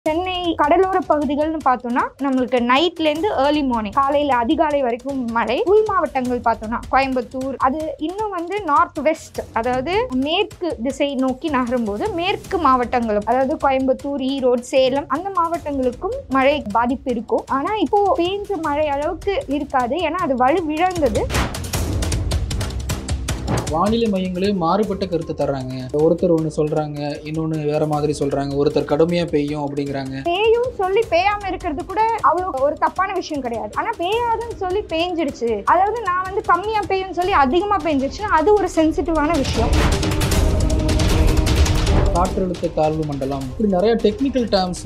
சென்னை கடலோர பகுதிகள்னு பார்த்தோம்னா நம்மளுக்கு நைட்லேருந்து ஏர்லி மார்னிங் காலையில் அதிகாலை வரைக்கும் மழை. உள் மாவட்டங்கள் பார்த்தோம்னா கோயம்புத்தூர், அது இன்னும் நார்த் வெஸ்ட், அதாவது மேற்கு திசை நோக்கி நகரும்போது மேற்கு மாவட்டங்களும், அதாவது கோயம்புத்தூர், ஈரோடு, சேலம் அந்த மாவட்டங்களுக்கும் மழை பாதிப்பு இருக்கும். ஆனால் இப்போ பெய்ஞ்ச மழை அளவுக்கு இருக்காது, ஏன்னா அது வலுவிழந்தது. வானிலை மையங்களே மாறுபட்ட கருத்து தர்றாங்க. ஒருத்தர் ஒன்று சொல்றாங்க, இன்னொன்று வேற மாதிரி சொல்றாங்க. ஒருத்தர் கடுமையா பெய்யும் அப்படிங்கிறாங்க. பெய்யும் சொல்லி பெய்யாம இருக்கிறது கூட அவ்வளவு ஒரு தப்பான விஷயம் கிடையாது. ஆனா பெய்யாதுன்னு சொல்லி பெய்ஞ்சிடுச்சு, அதாவது நான் கம்மியா பெய்யும் சொல்லி அதிகமா பெய்ஞ்சிடுச்சுன்னா அது ஒரு சென்சிட்டிவான விஷயம். காற்றழுத்த தாழ்வு மண்டலம், இப்படி நிறைய டெக்னிக்கல் டேர்ம்ஸ்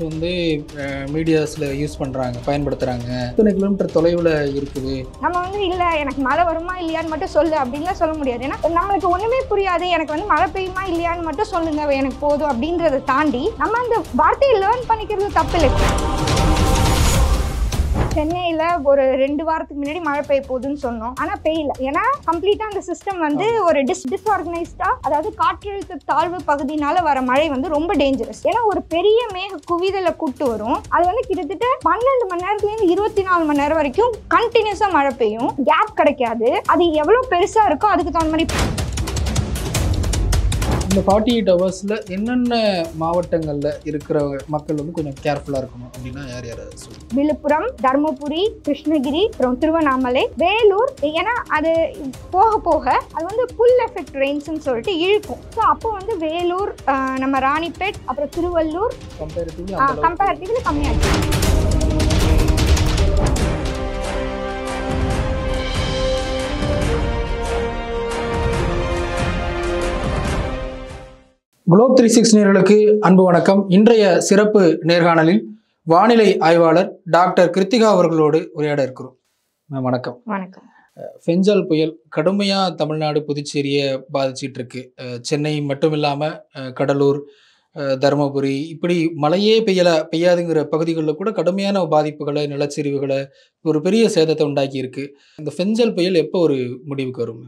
மீடியாஸ்ல யூஸ் பண்றாங்க, பயன்படுத்துறாங்க. இத்தனை கிலோமீட்டர் தொலைவில் இருக்குது. நம்ம இல்ல எனக்கு மழை வருமா இல்லையான்னு மட்டும் சொல்லு அப்படின்லாம் சொல்ல முடியாது. ஏன்னா நம்மளுக்கு ஒண்ணுமே புரியாது. எனக்கு மழை பெய்யுமா இல்லையான்னு மட்டும் சொல்லுங்க, எனக்கு போதும் அப்படின்றத தாண்டி நம்ம அந்த வார்த்தையை லேர்ன் பண்ணிக்கிறது தப்பு இல்லை. சென்னையில் ஒரு 2 வாரத்துக்கு முன்னாடி மழை பெய்ய போகுதுன்னு சொன்னோம், ஆனால் பெய்யல. ஏன்னா கம்ப்ளீட்டாக அந்த சிஸ்டம் ஒரு டிஸ்ஆர்கனைஸ்டாக, அதாவது காற்றழுத்த தாழ்வு பகுதினால வர மழை ரொம்ப டேஞ்சரஸ். ஏன்னா ஒரு பெரிய மேக குவிதலை கூட்டு வரும். அது கிட்டத்தட்ட 12 மணி நேரத்துலேருந்து 24 மணி நேரம் வரைக்கும் கண்டினியூஸாக மழை பெய்யும், கேப் கிடைக்காது. அது எவ்வளோ பெருசாக இருக்கோ அதுக்கு தகுந்த மாதிரி. இந்த 48 ஹவர்ஸில் என்னென்ன மாவட்டங்களில் இருக்கிற மக்கள் கொஞ்சம் கேர்ஃபுல்லாக இருக்கணும் அப்படின்னா யார் யார் சொல்லுங்கள்? விழுப்புரம், தர்மபுரி, கிருஷ்ணகிரி, அப்புறம் திருவண்ணாமலை, வேலூர். ஏன்னா அது போக போக அது புல் எஃபெக்ட் ரெயின்ஸ்ன்னு சொல்லிட்டு இழுக்கும். ஸோ அப்போ வேலூர், நம்ம ராணிப்பேட், அப்புறம் திருவள்ளூர் கம்பேரிட்டிவ்லி கம்மியாகிடும். குளோப் 360 நேயர்களுக்கு அன்பு வணக்கம். இன்றைய சிறப்பு நேர்காணலில் வானிலை ஆய்வாளர் டாக்டர் கிருத்திகா அவர்களோடு உரையாட இருக்கிறோம். வணக்கம். வணக்கம். ஃபெஞ்சல் புயல் கடுமையாக தமிழ்நாடு, புதுச்சேரியை பாதிச்சிட்டு இருக்கு. சென்னை மட்டும் இல்லாமல் கடலூர், தருமபுரி, இப்படி மழையே பெய்யாதுங்கிற பகுதிகளில் கூட கடுமையான பாதிப்புகளை, நிலச்சரிவுகளை, ஒரு பெரிய சேதத்தை உண்டாக்கி இருக்கு. இந்த ஃபெஞ்சல் புயல் எப்போ ஒரு முடிவுக்கு வரும்?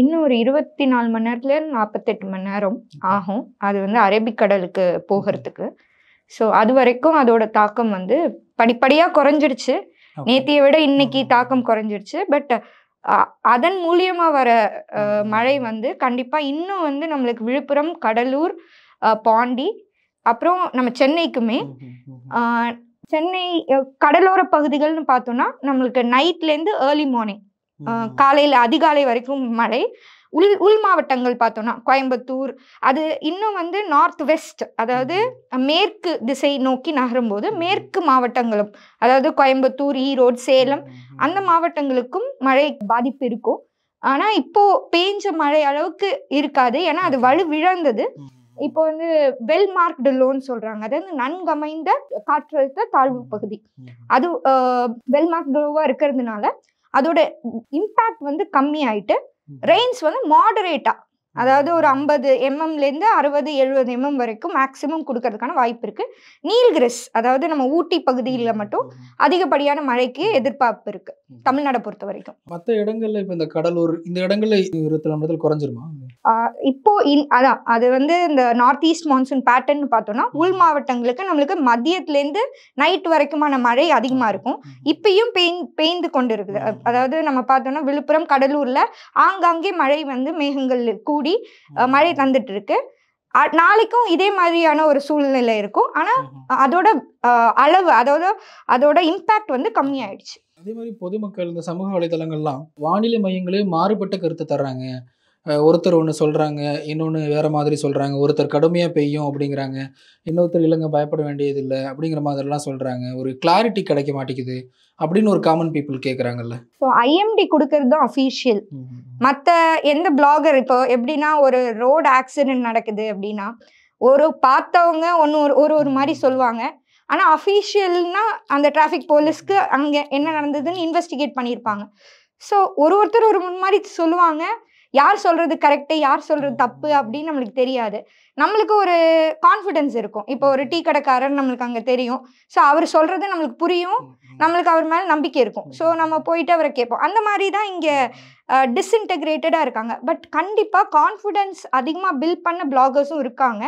இன்னும் ஒரு 24 மணி நேரத்துல 48 மணி நேரம் ஆகும் அது அரபிக்கடலுக்கு போகிறதுக்கு. ஸோ அது வரைக்கும் அதோட தாக்கம் படிப்படியாக குறைஞ்சிடுச்சு. நேத்தியை விட இன்னைக்கு தாக்கம் குறைஞ்சிடுச்சு. பட் அதன் மூலியமா வர மழை கண்டிப்பா இன்னும் நம்மளுக்கு விழுப்புரம், கடலூர், பாண்டி, அப்புறம் நம்ம சென்னைக்குமே. சென்னை கடலோர பகுதிகள்னு பார்த்தோம்னா நம்மளுக்கு நைட்லேருந்து ஏர்லி மார்னிங் காலையில் அதிகாலை வரைக்கும் மழை. உள் மாவட்டங்கள் பார்த்தோம்னா கோயம்புத்தூர், அது இன்னும் நார்த் வெஸ்ட், அதாவது மேற்கு திசை நோக்கி நகரும்போது மேற்கு மாவட்டங்களும், அதாவது கோயம்புத்தூர், ஈரோடு, சேலம் அந்த மாவட்டங்களுக்கும் மழை பாதிப்பு இருக்கும். ஆனால் இப்போ பெய்ஞ்ச மழை அளவுக்கு இருக்காது, ஏன்னா அது வலுவிழந்தது. இப்போ வெல் மார்க்டு லோன்னு சொல்றாங்க, அதாவது நன்கமைந்த காற்றழுத்த தாழ்வு பகுதி. அது வெல் மார்க்டு லோவா இருக்கிறதுனால அதோட இம்பேக்ட் கம்மி ஆயிட்டு ரெயின்ஸ் மாடரேட்டா, அதாவது ஒரு 50 mmலேருந்து 60-70 mm வரைக்கும் மேக்சிமம் கொடுக்கறதுக்கான வாய்ப்பு இருக்கு. நீல்கிரிஸ், அதாவது நம்ம ஊட்டி பகுதியில் மட்டும் அதிகப்படியான மழைக்கு எதிர்பார்ப்பு இருக்கு தமிழ்நாடை பொறுத்த வரைக்கும். மற்ற இடங்கள்ல இப்ப இந்த கடலூர் இந்த இடங்கள்ல 24 குறைஞ்சிருமா? இப்போ அதான் அது இந்த நார்த் ஈஸ்ட் மான்சூன் பேட்டர்ன் பார்த்தோம்னா உள் மாவட்டங்களுக்கு நம்மளுக்கு மதியத்திலேருந்து நைட் வரைக்குமான மழை அதிகமா இருக்கும். இப்பயும் பெய்ந்து கொண்டு இருக்குது. அதாவது நம்ம பார்த்தோம்னா விழுப்புரம், கடலூர்ல ஆங்காங்கே மழை மேகங்கள் கூடி மழை தந்துட்டு இருக்கு. நாளைக்கும் இதே மாதிரியான ஒரு சூழ்நிலை இருக்கும். ஆனா அதோட அளவு, அதோட இம்பாக்ட் கம்மி ஆயிடுச்சு. அதே மாதிரி பொதுமக்கள் இந்த சமூக வலைதளங்கள்லாம் வானிலை மையங்களே மாறுபட்ட கருத்து தர்றாங்க. ஒருத்தர் ஒன்று சொல்றாங்க, இன்னொன்று வேற மாதிரி சொல்றாங்க. ஒருத்தர் கடுமையா பெய்யும் அப்படிங்கிறாங்க, இன்னொருத்தர் இல்லைங்க பயப்பட வேண்டியது இல்லை அப்படிங்கிற மாதிரிலாம் சொல்றாங்க. ஒரு கிளாரிட்டி கிடைக்க மாட்டேங்குது அப்படின்னு ஒரு காமன் பீப்புள் கேட்குறாங்கல்ல. ஸோ ஐஎம்டி கொடுக்கறது தான் அஃபீஷியல். மற்ற எந்த பிளாகர் இப்போ எப்படின்னா ஒரு ரோடு ஆக்சிடென்ட் நடக்குது அப்படின்னா ஒரு பார்த்தவங்க ஒரு மாதிரி சொல்லுவாங்க. ஆனால் அஃபீஷியல்னா அந்த டிராஃபிக் போலீஸ்க்கு அங்கே என்ன நடந்ததுன்னு இன்வெஸ்டிகேட் பண்ணியிருப்பாங்க. ஸோ ஒருத்தர் ஒரு மாதிரி சொல்லுவாங்க. யார் சொல்றது கரெக்டு, யார் சொல்றது தப்பு அப்படின்னு நம்மளுக்கு தெரியாது. நம்மளுக்கு ஒரு கான்ஃபிடென்ஸ் இருக்கும். இப்போ ஒரு டீ கடைக்காரர் நம்மளுக்கு அங்கே தெரியும். ஸோ அவர் சொல்றது நம்மளுக்கு புரியும், நம்மளுக்கு அவர் மேலே நம்பிக்கை இருக்கும். ஸோ நம்ம போயிட்டு அவரை கேட்போம். அந்த மாதிரி தான் இங்கே டிஸ்இன்டெகிரேட்டடாக இருக்காங்க. பட் கண்டிப்பாக கான்ஃபிடென்ஸ் அதிகமாக பில்ட் பண்ண பிளாகர்ஸும் இருக்காங்க.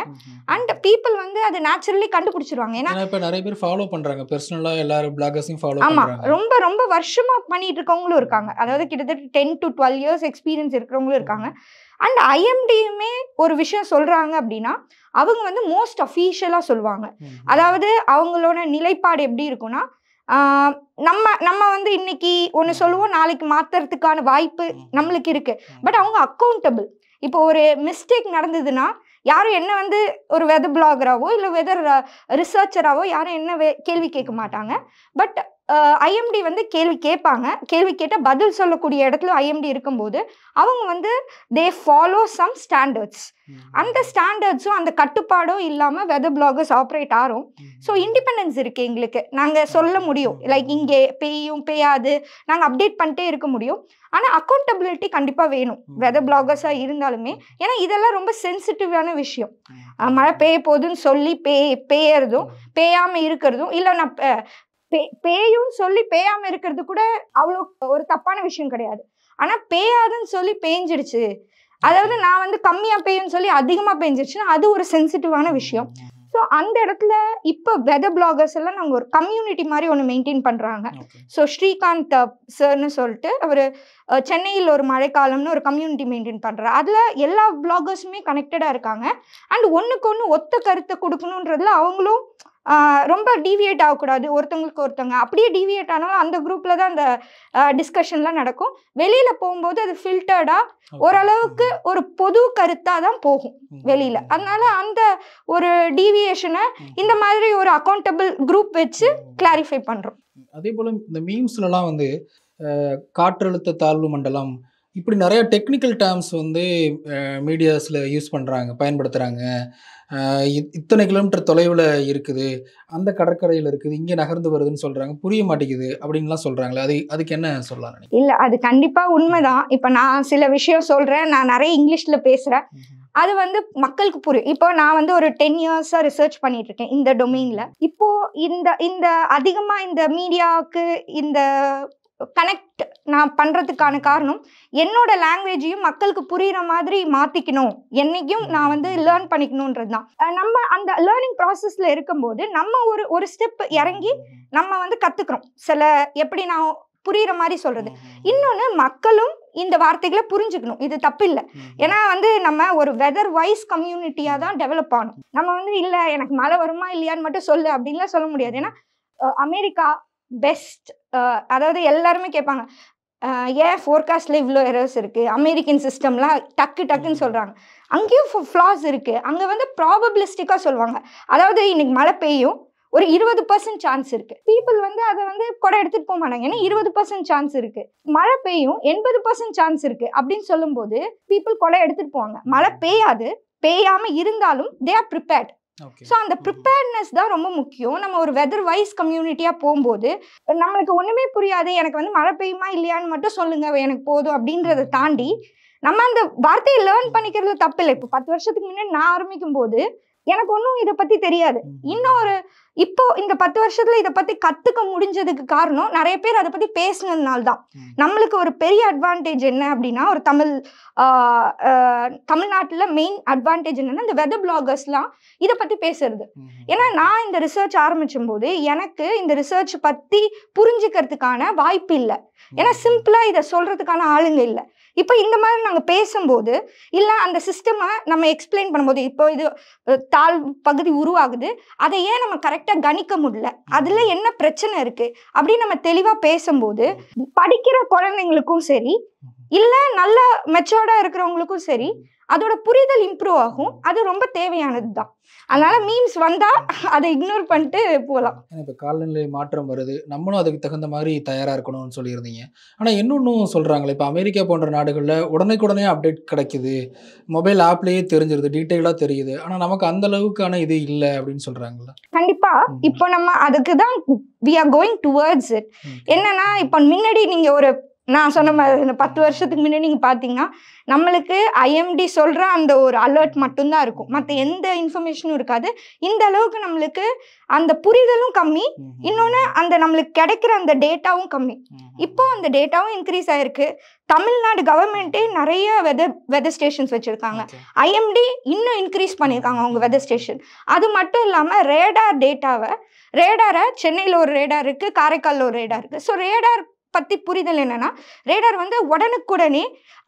அண்ட் பீப்புள் வந்து அது நேச்சுரலி கண்டுபிடிச்சிருவாங்க. ஏன்னா இப்போ நிறைய பேர் ஃபாலோ பண்ணுறாங்க, பர்சனலாக எல்லாரும் பிளாகர்ஸையும் ஃபாலோ ஆமாம், பண்ணுறாங்க. ரொம்ப ரொம்ப வருஷமாக பண்ணிட்டு இருக்கவங்களும் இருக்காங்க. அதாவது கிட்டத்தட்ட 10 to 12 years எக்ஸ்பீரியன்ஸ் இருக்கிறவங்களும் இருக்காங்க. அண்ட் ஐஎம்டியுமே ஒரு விஷயம் சொல்கிறாங்க அப்படின்னா அவங்க வந்து மோஸ்ட் அஃபீஷியலாக சொல்லுவாங்க. அதாவது அவங்களோட நிலைப்பாடு எப்படி இருக்குன்னா, நம்ம வந்து இன்னைக்கு ஒன்று சொல்லுவோம், நாளைக்கு மாற்றுறதுக்கான வாய்ப்பு நம்மளுக்கு இருக்கு. பட் அவங்க அக்கௌண்டபிள். இப்போ ஒரு மிஸ்டேக் நடந்ததுன்னா யாரும் என்ன வந்து ஒரு வெதர் பிளாகராவோ இல்லை வெதர் ரிசர்ச்சராவோ யாரும் என்ன கேள்வி கேட்க மாட்டாங்க. பட் ஐஎம்டி வந்து கேள்வி கேட்பாங்க. கேள்வி கேட்டால் பதில் சொல்லக்கூடிய இடத்துல ஐஎம்டி இருக்கும்போது அவங்க வந்து தே ஃபாலோ சம் ஸ்டாண்டர்ட்ஸ். அந்த ஸ்டாண்டர்ட்ஸும் அந்த கட்டுப்பாடும் இல்லாமல் வெதர் பிளாகர்ஸ் ஆப்ரேட் ஆகும். ஸோ இண்டிபெண்டன்ஸ் இருக்குது எங்களுக்கு. நாங்கள் சொல்ல முடியும், லைக் இங்கே பெய்யும் பெய்யாது, நாங்கள் அப்டேட் பண்ணிட்டே இருக்க முடியும். ஆனால் அக்கௌண்டபிலிட்டி கண்டிப்பாக வேணும் வெதர் பிளாகர்ஸாக இருந்தாலுமே. ஏன்னா இதெல்லாம் ரொம்ப சென்சிட்டிவான விஷயம். மழை பெய்ய போகுதுன்னு சொல்லி பெய்யறதும் பெய்யாமல் இருக்கிறதும், இல்லை நான் பேயும் சொல்லி பேயாம இருக்கிறது கூட அவ்வளோ ஒரு தப்பான விஷயம் கிடையாது. ஆனா பேயாதுன்னு சொல்லி பேஞ்சிடுச்சு, அதாவது நான் வந்து கம்மியா பெய்யும்னு சொல்லி அதிகமா பெஞ்சிருச்சுன்னா அது ஒரு சென்சிட்டிவான விஷயம். ஸோ அந்த இடத்துல இப்போ வெதர் பிளாகர்ஸ் எல்லாம் நாங்கள் ஒரு கம்யூனிட்டி மாதிரி ஒன்று மெயின்டைன் பண்ணுறாங்க. ஸோ ஸ்ரீகாந்த் சார்னு சொல்லிட்டு அவர் சென்னையில் ஒரு மழைக்காலம்னு ஒரு கம்யூனிட்டி மெயின்டைன் பண்ணுறாரு. அதில் எல்லா பிளாகர்ஸுமே கனெக்டடாக இருக்காங்க. அண்ட் ஒன்றுக்கு ஒன்று ஒத்த கருத்தை கொடுக்கணுன்றதுல அவங்களும் ரொம்ப டீவியேட் ஆகக்கூடாது. ஒருத்தவங்களுக்கு ஒருத்தவங்க அப்படியே டீவியேட் ஆனாலும் அந்த குரூப்பில் தான் அந்த டிஸ்கஷன்லாம் நடக்கும். வெளியில் போகும்போது அது ஃபில்டர்டாக ஓரளவுக்கு ஒரு பொது கருத்தாக தான் போகும் வெளியில். அதனால அந்த ஒரு டீவியேஷனை இந்த மாதிரி ஒரு அக்கௌண்டபிள் குரூப் வச்சு கிளாரிஃபை பண்ணுறோம். அதே போல் இந்த மீம்ஸ்லலாம் வந்து காற்றழுத்த தாழ்வு மண்டலம் இப்படி நிறைய டெக்னிக்கல் டேர்ம்ஸ் வந்து மீடியாஸில் யூஸ் பண்ணுறாங்க, பயன்படுத்துகிறாங்க. இத்தனை கிலோமீட்டர் தொலைவில் இருக்குது, அந்த கடற்கரையில் இருக்குது, இங்கே நகர்ந்து வருதுன்னு சொல்கிறாங்க, புரிய மாட்டேங்குது அப்படின்லாம் சொல்கிறாங்களே, அதுக்கு என்ன சொல்லலாம்? இல்லை, அது கண்டிப்பாக உண்மைதான். இப்போ நான் சில விஷயம் சொல்கிறேன், நான் நிறைய இங்கிலீஷில் பேசுகிறேன், அது வந்து மக்களுக்கு புரியும். இப்போ நான் வந்து ஒரு 10 years ரிசர்ச் பண்ணிட்டு இருக்கேன் இந்த டொமைனில். இப்போ இந்த அதிகமாக இந்த மீடியாவுக்கு இந்த கனெக்ட் நான் பண்ணுறதுக்கான காரணம் என்னோட லாங்குவேஜையும் மக்களுக்கு புரிகிற மாதிரி மாற்றிக்கணும், என்றைக்கும் நான் வந்து லேர்ன் பண்ணிக்கணுன்றது தான். நம்ம அந்த லேர்னிங் ப்ராசஸில் இருக்கும்போது நம்ம ஒரு ஸ்டெப் இறங்கி நம்ம வந்து கற்றுக்குறோம். சில எப்படி நான் புரிகிற மாதிரி சொல்கிறது. இன்னொன்று, மக்களும் இந்த வார்த்தைகளை புரிஞ்சுக்கணும், இது தப்பு இல்லை. ஏன்னா வந்து நம்ம ஒரு வெதர் வைஸ் கம்யூனிட்டியாக தான் டெவலப் ஆகணும். நம்ம வந்து இல்லை எனக்கு மழை வருமா இல்லையான்னு மட்டும் சொல்லு அப்படின்லாம் சொல்ல முடியாது. ஏன்னா அமெரிக்கா பெஸ்ட், அதாவது எல்லாருமே கேட்பாங்க ஏன் ஃபோர்காஸ்ட்ல இவ்வளோ எரர்ஸ் இருக்குது, அமெரிக்கன் சிஸ்டம்லாம் டக்குன்னு சொல்கிறாங்க. அங்கேயும் ஃப்ளாஸ் இருக்குது. அங்கே வந்து ப்ராபபிலிஸ்டிக்காக சொல்லுவாங்க. அதாவது இன்னைக்கு மழை பெய்யும், ஒரு 20% சான்ஸ் இருக்குது. பீப்புள் வந்து அதை வந்து கூட எடுத்துகிட்டு போக மாட்டாங்க. ஏன்னா 20% சான்ஸ் இருக்குது. மழை பெய்யும் 80% சான்ஸ் இருக்குது அப்படின்னு சொல்லும்போது பீப்புள் கூட எடுத்துகிட்டு போவாங்க. மழை பெய்யாது, பெய்யாமல் இருந்தாலும் தே ஆர் ப்ரிப்பேர்ட். ஸோ அந்த ப்ரிப்பேர்ட்னஸ் தான் ரொம்ப முக்கியம். நம்ம ஒரு வெதர் வைஸ் கம்யூனிட்டியாக போகும்போது நம்மளுக்கு ஒன்றுமே புரியாது, எனக்கு வந்து மழை பெய்யுமா இல்லையான்னு மட்டும் சொல்லுங்க எனக்கு போதும் அப்படின்றத தாண்டி நம்ம அந்த வார்த்தையை லேர்ன் பண்ணிக்கிறது தப்பு இல்லை. இப்போ 10 வருஷத்துக்கு முன்னாடி நான் ஆரம்பிக்கும் போது எனக்கு ஒன்றும் இதை பற்றி தெரியாது. இன்னொரு இப்போ இந்த 10 வருஷத்துல இதை பற்றி கற்றுக்க முடிஞ்சதுக்கு காரணம் நிறைய பேர் அதை பற்றி பேசினதுனால தான். நம்மளுக்கு ஒரு பெரிய அட்வான்டேஜ் என்ன அப்படின்னா, ஒரு தமிழ்நாட்டில் மெயின் அட்வான்டேஜ் என்னன்னா இந்த வெதர் பிளாகர்ஸ்லாம் இதை பற்றி பேசுறது. ஏன்னா நான் இந்த ரிசர்ச் ஆரம்பிச்சும் போது எனக்கு இந்த ரிசர்ச் பற்றி புரிஞ்சுக்கிறதுக்கான வாய்ப்பு இல்லை. ஏன்னா சிம்பிளாக இதை சொல்றதுக்கான ஆளுங்க இல்லை. இப்போ இந்த மாதிரி நாங்கள் பேசும்போது இல்லை அந்த சிஸ்டமை நம்ம எக்ஸ்பிளைன் பண்ணும்போது, இப்போ இது தாழ் பகுதி உருவாகுது, அதை ஏன் நம்ம கரெக்டாக கணிக்க முடியல, அதில் என்ன பிரச்சனை இருக்குது அப்படின்னு நம்ம தெளிவாக பேசும்போது படிக்கிற குழந்தைங்களுக்கும் சரி இல்லை நல்ல மெச்சோர்டாக இருக்கிறவங்களுக்கும் சரி அதோட புரிதல் இம்ப்ரூவ் ஆகும். அது ரொம்ப தேவையானது தான். அதனால மீம்ஸ் வந்தால் அதை இக்னோர் பண்ணிட்டு போகலாம். இப்போ காலநிலை மாற்றம் வருது, நம்மளும் அதுக்கு தகுந்த மாதிரி தயாராக இருக்கணும்னு சொல்லியிருந்தீங்க. ஆனால் இன்னொன்றும் சொல்கிறாங்களே, இப்போ அமெரிக்கா போன்ற நாடுகளில் உடனே அப்டேட் கிடைக்குது, மொபைல் ஆப்லேயே தெரிஞ்சிருது, டீட்டெயிலாக தெரியுது. ஆனால் நமக்கு அந்த அளவுக்கான இது இல்லை அப்படின்னு சொல்கிறாங்களா? கண்டிப்பாக. இப்போ நம்ம அதுக்கு தான் we are going towards it. என்னன்னா இப்போ முன்னாடி நீங்கள் ஒரு நான் சொன்ன மாதிரி இந்த 10 வருஷத்துக்கு முன்னாடி நீங்கள் பார்த்தீங்கன்னா நம்மளுக்கு ஐஎம்டி சொல்கிற அந்த ஒரு அலர்ட் மட்டும்தான் இருக்கும், மற்ற எந்த இன்ஃபர்மேஷனும் இருக்காது. இந்த அளவுக்கு நம்மளுக்கு அந்த புரிதலும் கம்மி, இன்னொன்று அந்த நம்மளுக்கு கிடைக்கிற அந்த டேட்டாவும் கம்மி. இப்போ அந்த டேட்டாவும் இன்க்ரீஸ் ஆயிருக்கு. தமிழ்நாடு கவர்மெண்ட்டே நிறைய வெதர் ஸ்டேஷன்ஸ் வச்சுருக்காங்க. ஐஎம்டி இன்னும் இன்க்ரீஸ் பண்ணியிருக்காங்க அவங்க வெதர் ஸ்டேஷன். அது மட்டும் இல்லாமல் ரேடாரை சென்னையில் ஒரு ரேடார் இருக்குது, காரைக்காலில் ஒரு ரேடார் இருக்குது. ஸோ ரேடார் பற்றி புரிதல் என்னன்னா, ரேடார் வந்து உடனுக்குடனே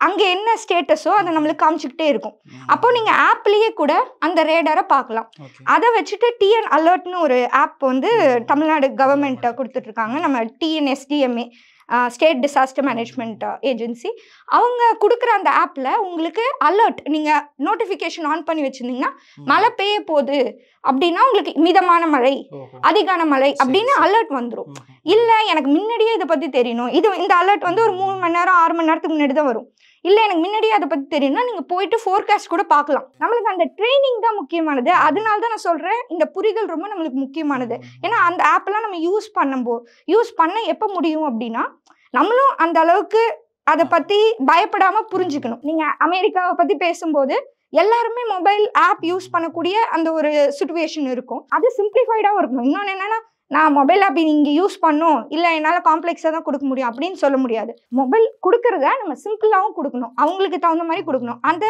அங்கே என்ன ஸ்டேட்டஸோ அதை நம்மளுக்கு காமிச்சிக்கிட்டே இருக்கும். அப்போ நீங்கள் ஆப்லேயே கூட அந்த ரேடாரை பார்க்கலாம். அதை வச்சுட்டு டிஎன் அலர்ட்னு ஒரு ஆப் வந்து தமிழ்நாடு கவர்மெண்ட்டை கொடுத்துட்ருக்காங்க. நம்ம டிஎன்எஸ்டிஎம்ஏ ஸ்டேட் டிசாஸ்டர் மேனேஜ்மெண்ட் ஏஜென்சி அவங்க கொடுக்குற அந்த ஆப்பில் உங்களுக்கு அலர்ட், நீங்கள் நோட்டிஃபிகேஷன் ஆன் பண்ணி வச்சுருந்தீங்கன்னா மழை பெய்ய போகுது அப்படின்னா உங்களுக்கு மிதமான மழை, அதிகான மழை அப்படின்னு அலர்ட் வந்துடும். இல்லை எனக்கு முன்னாடியே இதை பற்றி தெரியணும், இந்த அலர்ட் வந்து ஒரு 3 மணி நேரம் 6 மணி நேரத்துக்கு முன்னாடி தான் வரும், இல்லை எனக்கு முன்னாடியே அதை பற்றி தெரியணும்னா நீங்கள் போயிட்டு ஃபோர்காஸ்ட் கூட பார்க்கலாம். நம்மளுக்கு அந்த ட்ரைனிங் தான் முக்கியமானது. அதனால தான் நான் சொல்கிறேன் இந்த புரிதல் ரொம்ப நம்மளுக்கு முக்கியமானது. ஏன்னா அந்த ஆப்லாம் நம்ம யூஸ் பண்ண எப்போ முடியும் அப்படின்னா நம்மளும் அந்த அளவுக்கு அதை பற்றி பயப்படாமல் புரிஞ்சுக்கணும். நீங்கள் அமெரிக்காவை பற்றி பேசும்போது எல்லாருமே மொபைல் ஆப் யூஸ் பண்ணக்கூடிய அந்த ஒரு சிச்சுவேஷன் இருக்கும். அது சிம்பிளிஃபைடாகவும் இருக்கணும். இன்னொன்று என்னென்னா, நான் மொபைல் ஆப் நீங்கள் யூஸ் பண்ணும், இல்லை என்னால் காம்ப்ளெக்ஸாக தான் கொடுக்க முடியும் அப்படின்னு சொல்ல முடியாது. மொபைல் கொடுக்கறத நம்ம சிம்பிளாகவும் கொடுக்கணும், அவங்களுக்கு தகுந்த மாதிரி கொடுக்கணும். அந்த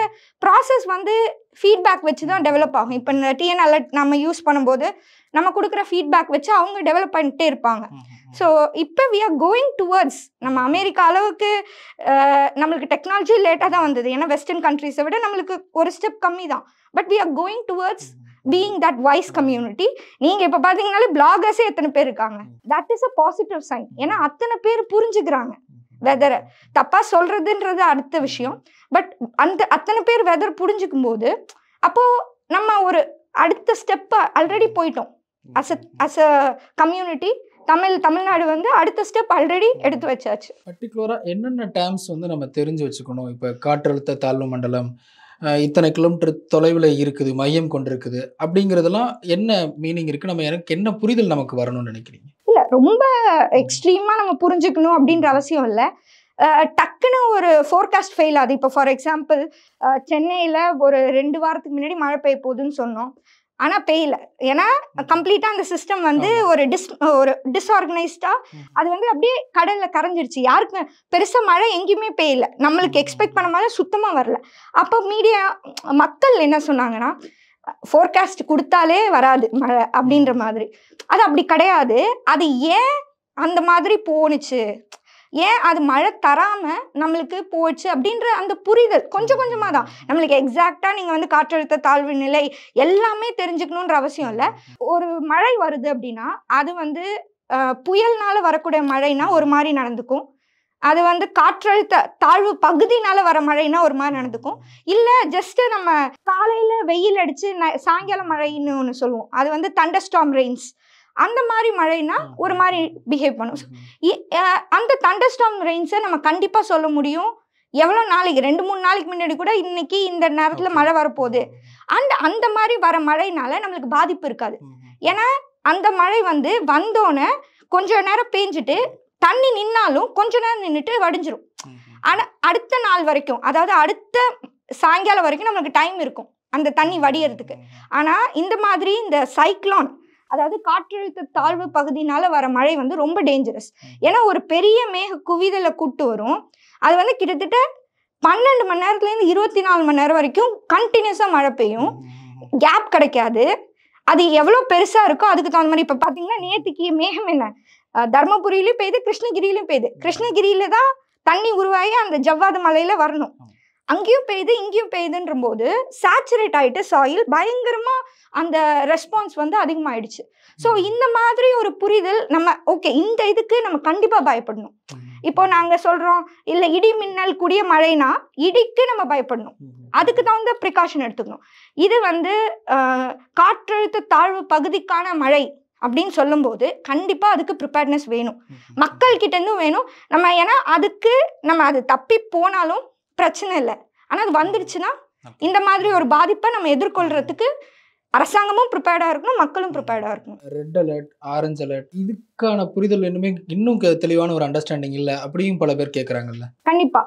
ப்ராசஸ் வந்து ஃபீட்பேக் வச்சு தான் டெவலப் ஆகும். இப்போ இந்த டிஎன் அலர்ட் நம்ம யூஸ் பண்ணும்போது நம்ம கொடுக்குற ஃபீட்பேக் வச்சு அவங்க டெவலப் பண்ணிட்டே இருப்பாங்க. ஸோ இப்போ வி ஆர் கோயிங் டுவர்ட்ஸ், நம்ம அமெரிக்கா அளவுக்கு நம்மளுக்கு டெக்னாலஜி லேட்டாக தான் வந்தது. ஏன்னா வெஸ்டர்ன் கண்ட்ரீஸை விட நம்மளுக்கு ஒரு ஸ்டெப் கம்மி தான். But we are going towards being that wise community. நீங்கள் இப்போ பார்த்தீங்கன்னாலே பிளாகர்ஸே எத்தனை பேர் இருக்காங்க. That is a positive sign. ஏன்னா அத்தனை பேர் புரிஞ்சுக்கிறாங்க வெதரை. தப்பாக சொல்கிறதுன்றது அடுத்த விஷயம். பட் அத்தனை பேர் வெதர் புரிஞ்சுக்கும் போது அப்போது நம்ம ஒரு அடுத்த ஸ்டெப்பை ஆல்ரெடி போயிட்டோம். அஸ் அ கம்யூனிட்டி தமிழ்நாடு வந்து அடுத்த ஸ்டெப் ஆல்ரெடி எடுத்து வச்சாச்சு. பர்டிகுலராக என்னென்ன டேர்ம்ஸ் வந்து நம்ம தெரிஞ்சு வச்சுக்கணும்? இப்போ காற்றழுத்த தாழ்வு மண்டலம் இத்தனை கிலோமீட்டர் தொலைவில் இருக்குது, மையம் கொண்டிருக்குது அப்படிங்கிறதெல்லாம் என்ன மீனிங் இருக்குது? எனக்கு என்ன புரிதல் நமக்கு வரணும்னு நினைக்கிறீங்க? இல்லை ரொம்ப எக்ஸ்ட்ரீமாக நம்ம புரிஞ்சுக்கணும் அப்படின்ற அவசியம் இல்லை. டக்குன்னு ஒரு ஃபோர்காஸ்ட் ஃபெயில் ஆகுது. இப்போ ஃபார் எக்ஸாம்பிள் சென்னையில் ஒரு 2 வாரத்துக்கு முன்னாடி மழை பெய்ய போகுதுன்னு சொன்னோம், ஆனால் பெய்யல. ஏன்னா கம்ப்ளீட்டாக அந்த சிஸ்டம் வந்து ஒரு டிஸ்ஆர்கனைஸ்டாக அது வந்து அப்படியே கடலில் கரைஞ்சிருச்சு. யாருக்கு பெருசாக மழை எங்கேயுமே பெய்யல, நம்மளுக்கு எக்ஸ்பெக்ட் பண்ண மாதிரி சுத்தமாக வரல. அப்போ மக்கள் என்ன சொன்னாங்கன்னா, ஃபோர்காஸ்ட் கொடுத்தாலே வராது மழை அப்படின்ற மாதிரி. அது அப்படி கிடையாது. அது ஏன் அந்த மாதிரி போணுச்சு, ஏன் அது மழை தராமல் நம்மளுக்கு போச்சு அப்படின்ற அந்த புரிதல் கொஞ்சம் கொஞ்சமாக தான். நம்மளுக்கு எக்ஸாக்டாக நீங்கள் வந்து காற்றழுத்த தாழ்வு நிலை எல்லாமே தெரிஞ்சுக்கணுன்ற அவசியம் இல்லை. ஒரு மழை வருது அப்படின்னா அது வந்து புயல்னால வரக்கூடிய மழைனா ஒரு மாதிரி நடந்துக்கும், அது வந்து காற்றழுத்த தாழ்வு பகுதினால வர மழைனா ஒரு மாதிரி நடந்துக்கும். இல்லை ஜஸ்ட்டு நம்ம காலையில் வெயில் அடித்து சாயங்காலம் மழைன்னு ஒன்று சொல்லுவோம், அது வந்து தண்டர்ஸ்டார்ம் ரெயின்ஸ். அந்த மாதிரி மழைனா ஒரு மாதிரி பிஹேவ் பண்ணும். அந்த தண்டர்ஸ்டார்ம் ரெயின்ஸை நம்ம கண்டிப்பாக சொல்ல முடியும் எவ்வளோ நாளைக்கு, 2-3 நாளைக்கு முன்னாடி கூட இன்னைக்கு இந்த நேரத்தில் மழை வரப்போகுது. அந்த மாதிரி வர மழைனால நம்மளுக்கு பாதிப்பு இருக்காது. ஏன்னா அந்த மழை வந்து வந்தோன்னே கொஞ்சம் நேரம் பேஞ்சிட்டு தண்ணி நின்னாலும் கொஞ்ச நேரம் நின்றுட்டு வடிஞ்சிரும். ஆனால் அடுத்த நாள் வரைக்கும், அதாவது அடுத்த சாயங்காலம் வரைக்கும் நம்மளுக்கு டைம் இருக்கும் அந்த தண்ணி வடியறதுக்கு. ஆனால் இந்த மாதிரி இந்த சைக்ளோன், அதாவது காற்றழுத்த தாழ்வு பகுதினால வர மழை வந்து ரொம்ப டேஞ்சரஸ். ஏன்னா ஒரு பெரிய மேக குவிதலை கூட்டு வரும். அது வந்து கிட்டத்தட்ட 12 மணி நேரத்துலேருந்து 24 மணி நேரம் வரைக்கும் கண்டினியூஸாக மழை பெய்யும், கேப் கிடைக்காது. அது எவ்வளோ பெருசாக இருக்கோ அதுக்கு தகுந்த மாதிரி. இப்போ பார்த்தீங்கன்னா நேற்றுக்கு மேகம் என்ன தர்மபுரியிலையும் பெய்யுது, கிருஷ்ணகிரியிலையும் பெய்யுது. கிருஷ்ணகிரியில தான் தண்ணி உருவாகி அந்த ஜவ்வாது மலையில் வரணும், அங்கேயும் பெய்யுது இங்கேயும் பெய்யுதுன்ற போது சேச்சுரேட் ஆகிட்டு சாயில் பயங்கரமாக அந்த ரெஸ்பான்ஸ் வந்து அதிகமாகிடுச்சு. ஸோ இந்த மாதிரி ஒரு புரிதல் நம்ம ஓகே, இந்த இதுக்கு நம்ம கண்டிப்பாக பயப்படணும். இப்போ நாங்கள் சொல்கிறோம் இல்லை இடி மின்னல் கூடிய மழைனா இடிக்கு நம்ம பயப்படணும், அதுக்கு தகுந்த ப்ரிகாஷன் எடுத்துக்கணும். இது வந்து காற்றழுத்த தாழ்வு பகுதிக்கான மழை அப்படின்னு சொல்லும்போது கண்டிப்பாக அதுக்கு ப்ரிப்பேர்ட்னஸ் வேணும், மக்கள்கிட்டேருந்தும் வேணும். நம்ம ஏன்னா அதுக்கு நம்ம அது தப்பி போனாலும் பிரச்சனை இல்லை, ஆனால் அது வந்துடுச்சுன்னா இந்த மாதிரி ஒரு பாதிப்பை நம்ம எதிர்கொள்றதுக்கு அரசாங்கமும் ப்ரிப்பேர்டாக இருக்கணும், மக்களும் ப்ரிப்பேர்டாக இருக்கணும். ரெட் அலர்ட், ஆரஞ்சு அலர்ட் இதுக்கான புரிதல் இன்னும் தெளிவான ஒரு அண்டர்ஸ்டாண்டிங் இல்லை அப்படியும் பல பேர் கேட்குறாங்கல்ல. கண்டிப்பா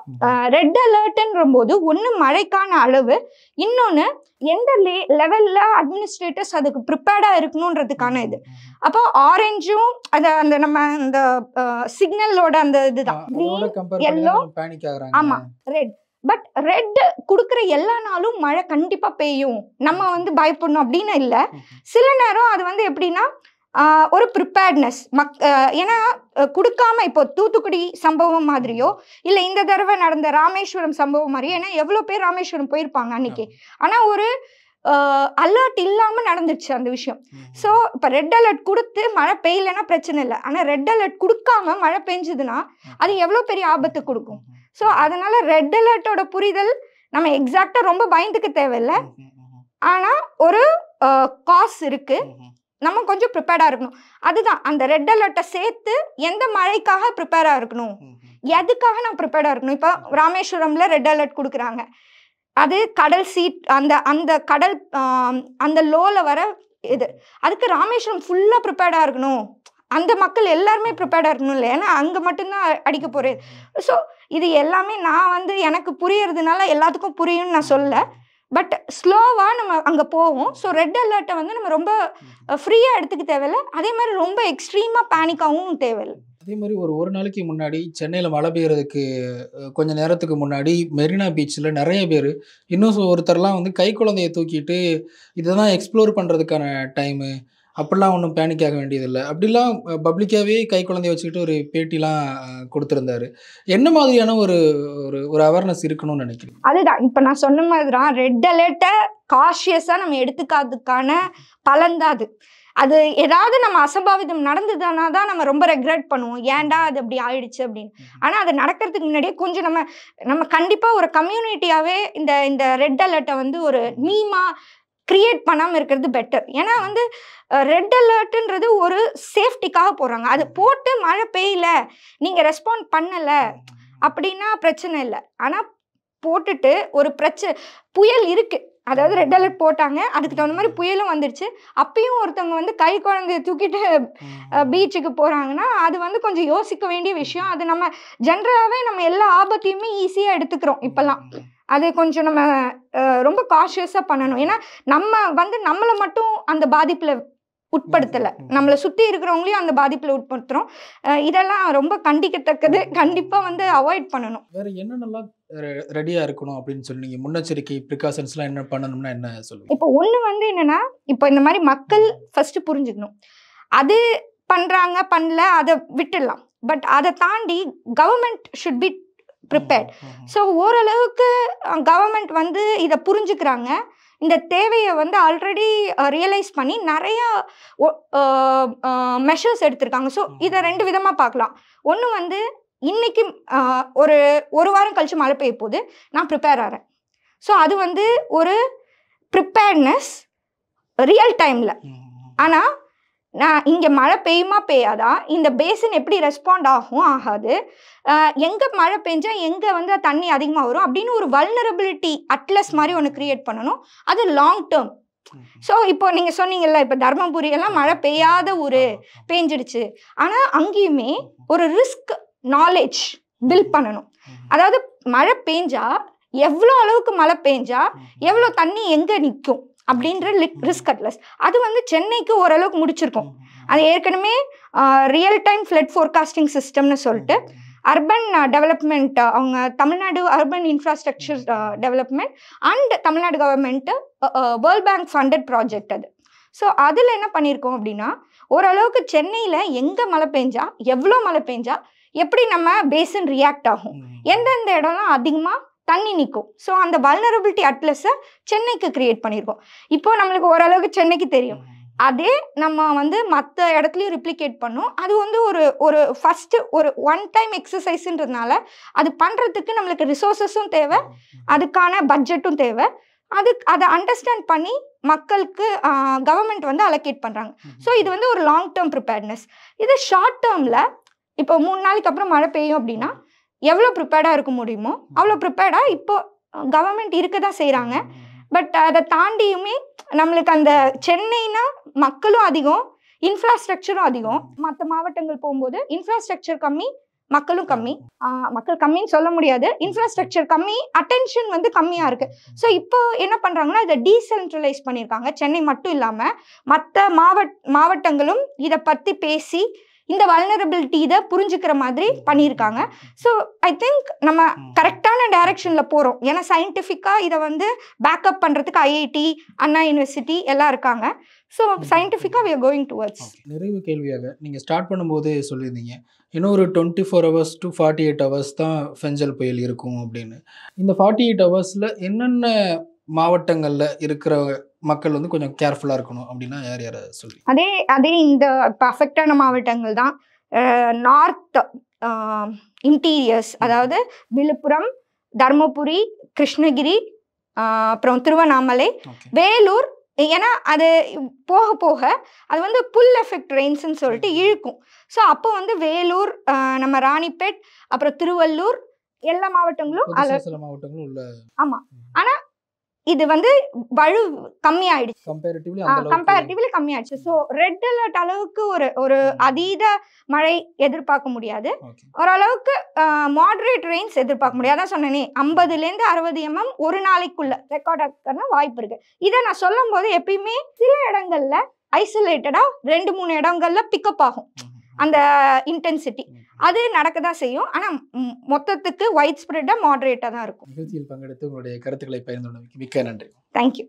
ரெட் அலர்ட்ன்ற போது ஒன்று மழைக்கான அளவு, இன்னொன்று எந்த லெவல்ல அட்மினிஸ்ட்ரேட்டர்ஸ் அதுக்கு ப்ரிப்பேர்டா இருக்கணும்ன்றதுக்கான இது. அப்போ ஆரஞ்சும் அந்த நம்ம அந்த சிக்னலோட அந்த இதுதான், எல்லோ, ஆமா ரெட். பட் ரெட் கொடுக்குற எல்லா நாளும் மழை கண்டிப்பா பெய்யும், நம்ம வந்து பயப்படணும் அப்படின்னு இல்லை. சில நேரம் அது வந்து எப்படின்னா ஒரு ப்ரிப்பேர்ட்னஸ் ஏன்னா கொடுக்காம, இப்போ தூத்துக்குடி சம்பவம் மாதிரியோ இல்லை இந்த தடவை நடந்த ராமேஸ்வரம் சம்பவம் மாதிரியோ, ஏன்னா எவ்வளோ பேர் ராமேஸ்வரம் போயிருப்பாங்க அன்னைக்கு, ஆனால் ஒரு அலர்ட் இல்லாம நடந்துச்சு அந்த விஷயம். ஸோ இப்போ ரெட் அலர்ட் கொடுத்து மழை பெய்யலைன்னா பிரச்சனை இல்லை, ஆனால் ரெட் அலர்ட் கொடுக்காம மழை பெஞ்சதுன்னா அது எவ்வளோ பெரிய ஆபத்து கொடுக்கும். ஸோ அதனால ரெட் அலர்ட்டோட புரிதல் நம்ம எக்ஸாக்டா ரொம்ப பயந்துக்க தேவையில்லை, ஆனா ஒரு காஸ் இருக்கு, நம்ம கொஞ்சம் ப்ரிப்பேர்டா இருக்கணும். அதுதான் அந்த ரெட் அலர்ட்டை சேர்த்து எந்த மழைக்காக ப்ரிப்பேரா இருக்கணும், எதுக்காக நான் ப்ரிப்பேர்டா இருக்கணும். இப்போ ராமேஸ்வரம்ல ரெட் அலர்ட் கொடுக்குறாங்க, அது கடல் சீட் அந்த அந்த கடல் அந்த லோல வர இது, அதுக்கு ராமேஸ்வரம் ஃபுல்லா ப்ரிப்பேர்டா இருக்கணும், அந்த மக்கள் எல்லாருமே ப்ரிப்பேர்டா இருக்கணும் இல்லை, ஏன்னா அங்கே மட்டும்தான் அடிக்க போறது. ஸோ இது எல்லாமே நான் வந்து எனக்கு புரியறதுனால எல்லாத்துக்கும் புரியும்னு நான் சொல்ல, பட் ஸ்லோவாக நம்ம அங்கே போவோம். ஸோ ரெட் அலர்ட்டை வந்து நம்ம ரொம்ப ஃப்ரீயாக எடுத்துக்க தேவையில்லை, அதே மாதிரி ரொம்ப எக்ஸ்ட்ரீமாக பேனிக்காகவும் தேவையில்லை. அதே மாதிரி ஒரு நாளைக்கு முன்னாடி சென்னையில் மழை பெய்யறதுக்கு கொஞ்சம் நேரத்துக்கு முன்னாடி மெரினா பீச்சில் நிறைய பேர், இன்னும் ஒருத்தர்லாம் வந்து கை குழந்தைய தூக்கிட்டு இதுதான் எக்ஸ்ப்ளோர் பண்ணுறதுக்கான டைமு, அப்படிலாம் ஒன்றும் பேனிக் ஆக வேண்டியதில்லை அப்படிலாம் பப்ளிக்காகவே கை குழந்தைய வச்சுக்கிட்டு ஒரு பேட்டிலாம் கொடுத்துருந்தாரு. என்ன மாதிரியான ஒரு ஒரு அவேர்னஸ் இருக்கணும்னு நினைக்கிறேன்? அதுதான் இப்போ நான் சொன்ன மாதிரி தான், ரெட் அலர்ட்டை காஷியஸாக நம்ம எடுத்துக்காததுக்கான பலன் தான் அது. அது ஏதாவது நம்ம அசம்பாவிதம் நடந்ததுன்னா தான் நம்ம ரொம்ப ரெக்ரெட் பண்ணுவோம், ஏன்டா அது அப்படி ஆயிடுச்சு அப்படின்னு. ஆனால் அது நடக்கிறதுக்கு முன்னாடியே கொஞ்சம் நம்ம கண்டிப்பாக ஒரு கம்யூனிட்டியாகவே இந்த ரெட் அலர்ட்டை வந்து ஒரு மீமா கிரியேட் பண்ணாமல் இருக்கிறது பெட்டர். ஏன்னா வந்து ரெட் அலர்ட்ன்றது ஒரு சேஃப்டிக்காக போடுறாங்க, அது போட்டு மழை பெய்யல நீங்கள் ரெஸ்பாண்ட் பண்ணலை அப்படின்னா பிரச்சனை இல்லை. ஆனால் போட்டுட்டு ஒரு புயல் இருக்குது, அதாவது ரெட் அலர்ட் போட்டாங்க, அதுக்கு தகுந்த மாதிரி புயலும் வந்துடுச்சு, அப்பயும் ஒருத்தவங்க வந்து கை குழந்தைய தூக்கிட்டு பீச்சுக்கு போகிறாங்கன்னா அது வந்து கொஞ்சம் யோசிக்க வேண்டிய விஷயம். அது நம்ம ஜென்ரலாகவே நம்ம எல்லா ஆபத்தையுமே ஈஸியாக எடுத்துக்கிறோம் இப்போல்லாம், அது கொஞ்சம் நம்ம ரொம்ப காஷியஸாக பண்ணணும். ஏன்னா நம்ம வந்து நம்மளை மட்டும் அந்த பாதிப்பில் உட்படுத்தலை, நம்மளை சுற்றி இருக்கிறவங்களையும் அந்த பாதிப்பில் உட்படுத்துகிறோம். இதெல்லாம் ரொம்ப கண்டிக்கத்தக்கது, கண்டிப்பாக வந்து அவாய்ட் பண்ணணும். வேறு என்னென்னலாம் ரெடியாக இருக்கணும் அப்படின்னு சொன்னீங்க, முன்னெச்சரிக்கை ப்ரிகாஷன்ஸ்லாம் என்ன பண்ணணும்னா என்ன சொல்லுங்கள்? இப்போ ஒன்று வந்து என்னென்னா, இப்போ இந்த மாதிரி மக்கள் ஃபஸ்ட்டு புரிஞ்சுக்கணும், அது பண்ணுறாங்க பண்ணல அதை விட்டுடலாம், பட் அதை தாண்டி government should be prepared. So ஓரளவுக்கு கவர்மெண்ட் வந்து இதை புரிஞ்சுக்கிறாங்க, இந்த தேவையை வந்து ஆல்ரெடி ரியலைஸ் பண்ணி நிறையா மெஷர்ஸ் எடுத்திருக்காங்க. ஸோ இதை ரெண்டு விதமாக பார்க்கலாம். ஒன்று வந்து இன்னைக்கு ஒரு வாரம் கழிச்சு மழை பெய்ய போது நான் ப்ரிப்பேர் ஆகிறேன், ஸோ அது வந்து ஒரு ப்ரிப்பேர்ட்னஸ் ரியல் டைமில். ஆனால் நான் இங்கே மழை பெய்யுமா பெய்யாதா, இந்த பேசின் எப்படி ரெஸ்பாண்ட் ஆகாது, எங்கே மழை பெஞ்சா எங்கே வந்து தண்ணி அதிகமாக வரும் அப்படின்னு ஒரு வல்னரபிலிட்டி அட்லஸ் மாதிரி ஒன்று கிரியேட் பண்ணணும், அது லாங் டேர்ம். ஸோ இப்போ நீங்கள் சொன்னீங்கல்ல, இப்போ தர்மபுரி எல்லாம் மழை பெய்யாத ஊர் பெஞ்சிடுச்சு, ஆனால் அங்கேயுமே ஒரு ரிஸ்க் நாலேஜ் பில்ட் பண்ணணும். அதாவது மழை பெஞ்சா எவ்வளோ அளவுக்கு மழை பெஞ்சா எவ்வளோ தண்ணி எங்கே நிற்கும் அப்படின்ற ரிஸ்க் அட்லஸ், அது வந்து சென்னைக்கு ஓரளவுக்கு முடிச்சிருக்கோம். அது ஏற்கனவே ரியல் டைம் ஃப்ளட் ஃபோர்காஸ்டிங் சிஸ்டம்னு சொல்லிட்டு அர்பன் டெவலப்மெண்ட், அவங்க Tamil Nadu urban infrastructure development and Tamil Nadu government world bank funded project அது. ஸோ அதில் என்ன பண்ணியிருக்கோம் அப்படின்னா, ஓரளவுக்கு சென்னையில் எங்கே மழை பெஞ்சா எவ்வளோ மழை பெஞ்சா எப்படி நம்ம பேசின் ரியாக்ட் ஆகும், எந்தெந்த இடம்லாம் அதிகமாக தண்ணி நிற்கும், ஸோ அந்த வல்னரபிலிட்டி அட்லஸை சென்னைக்கு கிரியேட் பண்ணியிருக்கோம். இப்போ நம்மளுக்கு ஓரளவுக்கு சென்னைக்கு தெரியும், அதே நம்ம வந்து மற்ற இடத்துலையும் ரிப்ளிகேட் பண்ணோம். அது வந்து ஒரு ஃபஸ்ட்டு ஒரு ஒன் டைம் எக்ஸசைஸ்ன்றதுனால அது பண்ணுறதுக்கு நம்மளுக்கு ரிசோர்ஸஸும் தேவை, அதுக்கான பட்ஜெட்டும் தேவை. அதை அண்டர்ஸ்டாண்ட் பண்ணி மக்களுக்கு கவர்மெண்ட் வந்து அலோகேட் பண்ணுறாங்க. ஸோ இது வந்து ஒரு லாங் டேர்ம் ப்ரிப்பேர்ட்னஸ். இது ஷார்ட் டேர்மில் இப்போ 3 நாளைக்கு அப்புறம் மழை பெய்யும் அப்படின்னா எவ்வளோ ப்ரிப்பேர்டாக இருக்க முடியுமோ அவ்வளோ ப்ரிப்பேர்டாக இப்போ கவர்மெண்ட் இருக்க தான் செய்கிறாங்க. பட் அதை தாண்டியுமே நம்மளுக்கு அந்த சென்னைனா மக்களும் அதிகம், இன்ஃப்ராஸ்ட்ரக்சரும் அதிகம். மற்ற மாவட்டங்கள் போகும்போது இன்ஃப்ராஸ்ட்ரக்சர் கம்மி, மக்களும் கம்மி. மக்கள் கம்மின்னு சொல்ல முடியாது, இன்ஃப்ராஸ்ட்ரக்சர் கம்மி, அட்டென்ஷன் வந்து கம்மியா இருக்கு. ஸோ இப்போ என்ன பண்றாங்கன்னா இதை டீசென்ட்ரலைஸ் பண்ணியிருக்காங்க. சென்னை மட்டும் இல்லாம மற்ற மாவட்டங்களும் இதை பத்தி பேசி இந்த வல்னரபிலிட்டி இதை புரிஞ்சுக்கிற மாதிரி பண்ணியிருக்காங்க. ஸோ ஐ திங்க் நம்ம கரெக்டான டைரக்ஷன்ல போறோம். ஏன்னா சயின்டிஃபிக்கா இதை வந்து பேக்கப் பண்றதுக்கு ஐஐடி, அண்ணா யூனிவர்சிட்டி எல்லாம் இருக்காங்க. ஸோ சயின்டிஃபிக்கா we are going towards. நிறைவு கேள்வியாக நீங்கள் ஸ்டார்ட் பண்ணும்போது சொல்லியிருந்தீங்க இன்னும் ஒரு 24 hours to 48 hours தான் ஃபெஞ்சல் புயல் இருக்கும் அப்படின்னு. இந்த 48 ஹவர்ஸில் என்னென்ன மாவட்டங்களில் இருக்கிற மக்கள் வந்து கொஞ்சம் கேர்ஃபுல்லாக இருக்கணும் அப்படின்னா யார் யாரை சொல்லி? அதே இந்த பர்ஃபெக்டான மாவட்டங்கள் தான். நார்த் இன்டீரியர்ஸ், அதாவது விழுப்புரம், தர்மபுரி, கிருஷ்ணகிரி, அப்புறம் திருவண்ணாமலை, வேலூர். ஏன்னா அது போக போக அது வந்து புல் எஃபெக்ட் ரெயின்ஸ்ன்னு சொல்லிட்டு இழுக்கும். ஸோ அப்போ வந்து வேலூர், நம்ம ராணிப்பேட், அப்புறம் திருவள்ளூர், எல்லா மாவட்டங்களும் சில மாவட்டங்களும் உள்ள. ஆமாம், ஆனால் இது வந்து வலு கம்மியாயிடுச்சு, கம்பேரிட்டிவ்லி கம்மியாயிடுச்சு. ஸோ ரெட் அலர்ட் அளவுக்கு ஒரு அதீத மழை எதிர்பார்க்க முடியாது, ஓரளவுக்கு மாடரேட் ரெயின்ஸ் எதிர்பார்க்க முடியாது. அதான் சொன்னேனே 50லேருந்து 60 mm ஒரு நாளைக்குள்ள ரெக்கார்ட் ஆகிறதுக்கான வாய்ப்பு இருக்கு. இதை நான் சொல்லும் போது எப்பயுமே சில இடங்கள்ல ஐசோலேட்டடா 2-3 இடங்கள்ல பிக்கப் ஆகும் அந்த இன்டென்சிட்டி, அது நடக்க தான் செய்யும். ஆனால் மொத்தத்துக்கு வைட் ஸ்ப்ரெட்டாக மாடரேட்டாக தான் இருக்கும். நிகழ்ச்சியில் பங்கெடுத்து உங்களுடைய கருத்துக்களை பகிர்ந்து மிக்க நன்றி. தேங்க்யூ.